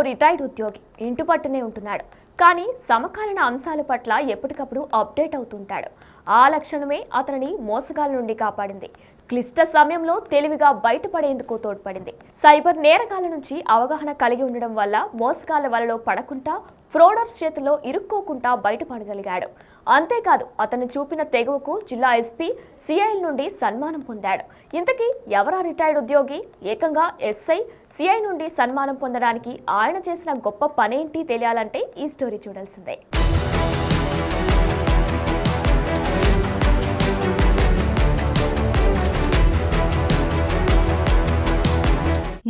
Retired ఉద్యోగి ఇంటి పట్టునే ఉంటున్నాడు. కానీ సమకాలీన అంశాల పట్ల ఎప్పటికప్పుడు అప్డేట్ అవుతుంటాడు. ఆ లక్షణమే అతనిని మోసగాల నుండి కాపాడింది. క్లిష్ట సమయంలో తెలివిగా బయటపడేందుకు తోడ్పడింది. సైబర్ నేరగాల నుంచి అవగాహన కలిగి ఉండడం వల్ల మోసగాల వలలో పడకుండా, ఫ్రాడర్స్ చేతుల్లో ఇరుక్కోకుండా బయటపడగలిగాడు. అంతేకాదు, అతను చూపిన తెగువకు జిల్లా ఎస్పీ, సిఐల నుండి సన్మానం పొందాడు. ఇంతకీ ఎవరా రిటైర్డ్ ఉద్యోగి? ఏకంగా ఎస్ఐ, సిఐ నుండి సన్మానం పొందడానికి ఆయన చేసిన గొప్ప పనేంటి తెలియాలంటే ఈ స్టోరీ చూడాల్సిందే.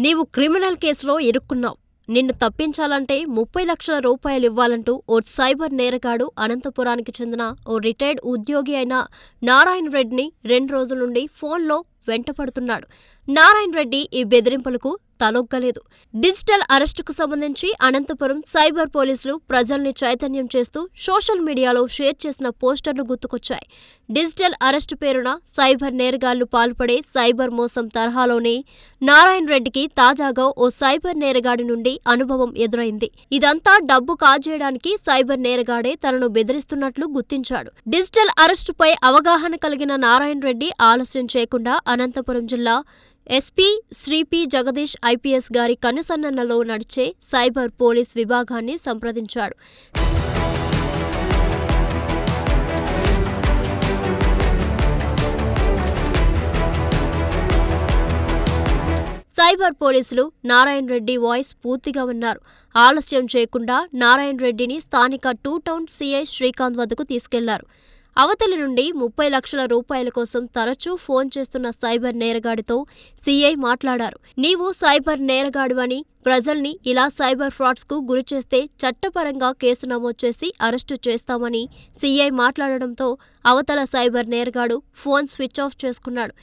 నీవు క్రిమినల్ కేసులో ఇరుక్కున్నావు. నిన్ను తప్పించాలంటే 30 లక్షల రూపాయలు ఇవ్వాలంటూ ఓ సైబర్ నేరగాడు అనంతపురానికి చెందిన ఓ రిటైర్డ్ ఉద్యోగి అయిన నారాయణ రెడ్డిని 2 రోజుల నుండి ఫోన్లో వెంటపడుతున్నాడు. నారాయణ రెడ్డి ఈ బెదిరింపులకు తలొగ్గలేదు. డిజిటల్ అరెస్టుకు సంబంధించి అనంతపురం సైబర్ పోలీసులు ప్రజల్ని చైతన్యం చేస్తూ సోషల్ మీడియాలో షేర్ చేసిన పోస్టర్లు గుర్తుకొచ్చాయి. డిజిటల్ అరెస్టు పేరున సైబర్ నేరగాళ్లు పాల్పడే సైబర్ మోసం తరహాలోనే నారాయణ రెడ్డికి తాజాగా ఓ సైబర్ నేరగాడి నుండి అనుభవం ఎదురైంది. ఇదంతా డబ్బు కాజేయడానికి సైబర్ నేరగాడే తనను బెదిరిస్తున్నట్లు గుర్తించాడు. డిజిటల్ అరెస్టుపై అవగాహన కలిగిన నారాయణ రెడ్డి ఆలస్యం చేయకుండా అనంతపురం జిల్లా SP Shri P Jagadish IPS గారి కనుసన్నలలో నడిచే సైబర్ పోలీస్ విభాగాన్ని సంప్రదించాడు. సైబర్ పోలీసులు నారాయణ రెడ్డి వాయిస్ పూర్తిగా విన్నారు. ఆలస్యం చేయకుండా నారాయణ రెడ్డిని స్థానిక 2 టౌన్ సిఐ శ్రీకాంత్ వద్దకు తీసుకెళ్లారు. అవతలి నుండి 30 లక్షల రూపాయల కోసం తరచూ ఫోన్ చేస్తున్న సైబర్ నేరగాడితో సిఐ మాట్లాడారు. నీవు సైబర్ నేరగాడివని, ప్రజల్ని ఇలా సైబర్ ఫ్రాడ్స్కు గురిచేస్తే చట్టపరంగా కేసు నమోదు చేసి అరెస్టు చేస్తామని సిఐ మాట్లాడడంతో అవతల సైబర్ నేరగాడు ఫోన్ స్విచ్ ఆఫ్ చేసుకున్నాడు.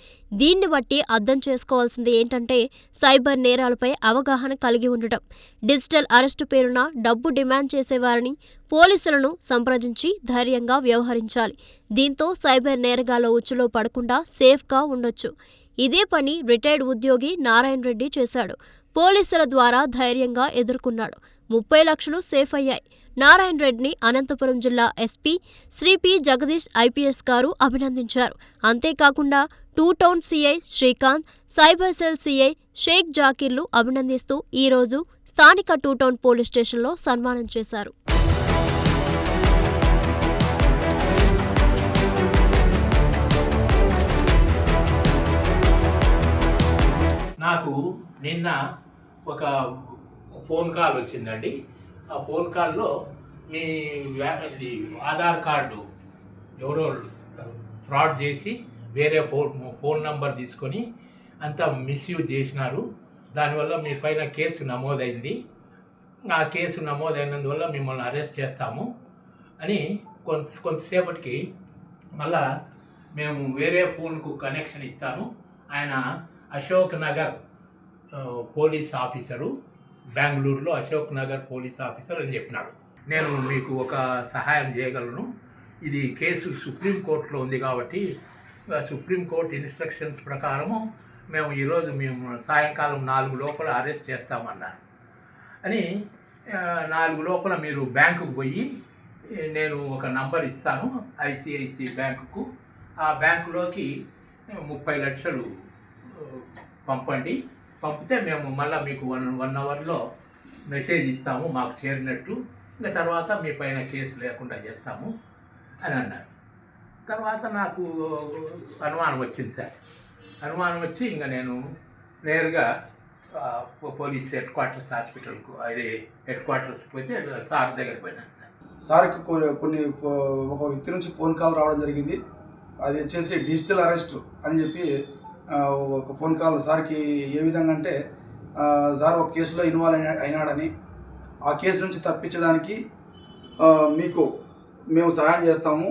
దీన్ని బట్టి అర్థం చేసుకోవాల్సింది ఏంటంటే సైబర్ నేరాలపై అవగాహన కలిగి ఉండటం. డిజిటల్ అరెస్టు పేరున డబ్బు డిమాండ్ చేసేవారిని పోలీసులను సంప్రదించి ధైర్యంగా వ్యవహరించాలి. దీంతో సైబర్ నేరగాల ఉచ్చులో పడకుండా సేఫ్గా ఉండొచ్చు. ఇదే పని రిటైర్డ్ ఉద్యోగి నారాయణ రెడ్డి చేశాడు. పోలీసుల ద్వారా ధైర్యంగా ఎదుర్కొన్నాడు. 30 లక్షలు సేఫ్ అయ్యాయి. నారాయణ రెడ్డిని అనంతపురం జిల్లా SP Shri P Jagadish IPS గారు అభినందించారు. అంతేకాకుండా 2 town CI Srikanth, cyber cell CI Sheikh జాకీర్లు అభినందిస్తూ ఈరోజు స్థానిక 2 టౌన్ పోలీస్ స్టేషన్లో సన్మానం చేశారు. నాకు నిన్న ఒక ఫోన్ కాల్ వచ్చిందండి. ఆ ఫోన్ కాల్లో మీ ఆధార్ కార్డు ఎవరో ఫ్రాడ్ చేసి వేరే ఫోన్ నంబర్ తీసుకొని అంతా మిస్యూజ్ చేసినారు. దానివల్ల మీ పైన కేసు నమోదైంది. ఆ కేసు నమోదైనందువల్ల మిమ్మల్ని అరెస్ట్ చేస్తాము అని కొంతసేపటికి మళ్ళా మేము వేరే ఫోన్కు కనెక్షన్ ఇస్తాను. ఆయన అశోక్ నగర్ పోలీస్ ఆఫీసరు, బెంగళూరులో అశోక్ నగర్ పోలీస్ ఆఫీసర్ అని చెప్పినాడు. నేను మీకు ఒక సహాయం చేయగలను. ఇది కేసు సుప్రీంకోర్టులో ఉంది కాబట్టి సుప్రీంకోర్టు ఇన్స్ట్రక్షన్స్ ప్రకారము మేము సాయంకాలం 4 లోపల అరెస్ట్ చేస్తామన్నారు అని 4 లోపల మీరు బ్యాంకుకు పోయి నేను ఒక నంబర్ ఇస్తాను ఐసిఐసి బ్యాంకుకు. ఆ బ్యాంకులోకి 30 లక్షలు పంపండి. పంపితే మేము మళ్ళీ మీకు 1 అవర్లో మెసేజ్ ఇస్తాము మాకు చేరినట్టు. ఇంకా తర్వాత మీ పైన కేసు లేకుండా చేస్తాము అని అన్నారు. తర్వాత నాకు అనుమానం వచ్చింది సార్. అనుమానం వచ్చి ఇంకా నేను నేరుగా పోలీస్ హెడ్ క్వార్టర్స్ హాస్పిటల్కు, అదే హెడ్ క్వార్టర్స్ పోతే సార్ దగ్గరికి పోయినాను సార్. సార్కి ఒక వ్యక్తి నుంచి ఫోన్ కాల్ రావడం జరిగింది. అది వచ్చేసి డిజిటల్ అరెస్ట్ అని చెప్పి ఒక ఫోన్ కాల్ సార్కి. ఏ విధంగా అంటే సార్ ఒక కేసులో ఇన్వాల్వ్ అయినాడని, ఆ కేసు నుంచి తప్పించడానికి మేము సహాయం చేస్తాము.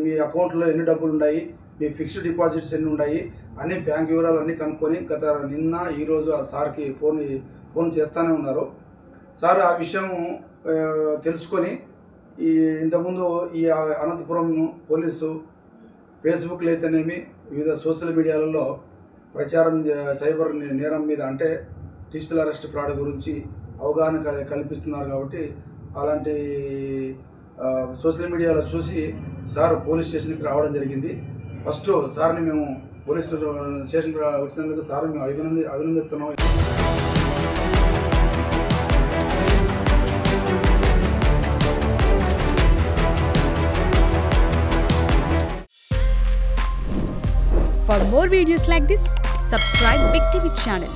మీ అకౌంట్లో ఎన్ని డబ్బులు ఉన్నాయి, మీ ఫిక్స్డ్ డిపాజిట్స్ ఎన్ని ఉన్నాయి, అన్ని బ్యాంక్ వివరాలు అన్నీ కనుక్కొని నిన్న ఈరోజు ఆ సార్కి ఫోన్ చేస్తూనే ఉన్నారు. సార్ ఆ విషయం తెలుసుకొని ఇంతకుముందు ఈ అనంతపురం పోలీసు ఫేస్బుక్లో అయితేనేమి వివిధ సోషల్ మీడియాలలో ప్రచారం సైబర్ నేరం మీద అంటే డిజిటల్ అరెస్ట్ ఫ్రాడ్ గురించి అవగాహన కల్పిస్తున్నారు. కాబట్టి అలాంటి సోషల్ మీడియాలో చూసి సార్ పోలీస్ స్టేషన్కి రావడం జరిగింది. ఫస్ట్ సార్ని మేము పోలీస్ స్టేషన్కి వచ్చినందుకు సార్ మేము అభినందిస్తున్నాం. For more videos like this, subscribe Big TV channel.